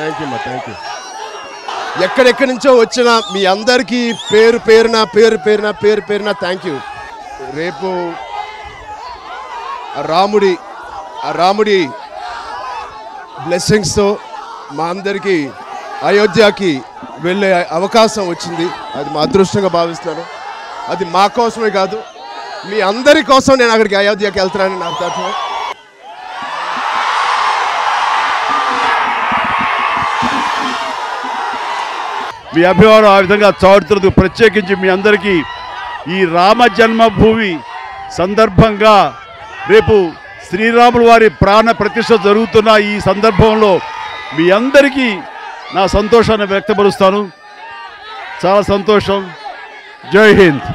Thank you. ఎక్కడెక్కడి నుంచో వచ్చిన మీ అందరికీ పేరు పేరున థ్యాంక్ యూ. రేపు రాముడి బ్లెస్సింగ్స్తో మా అందరికీ అయోధ్యకి వెళ్ళే అవకాశం వచ్చింది. అది మా అదృష్టంగా భావిస్తున్నాను. అది మా కోసమే కాదు, మీ అందరి కోసం నేను అక్కడికి అయోధ్యకి వెళ్తున్నానని నాకు తరఫున. మీ అభిమానం ఆ విధంగా చాటుతున్నందుకు ప్రత్యేకించి మీ అందరికీ ఈ రామ జన్మభూమి సందర్భంగా రేపు శ్రీరాముల వారి ప్రాణ ప్రతిష్ఠ జరుగుతున్న ఈ సందర్భంలో మీ అందరికీ నా సంతోషాన్ని వ్యక్తపరుస్తాను. చాలా సంతోషం. జై హింద్.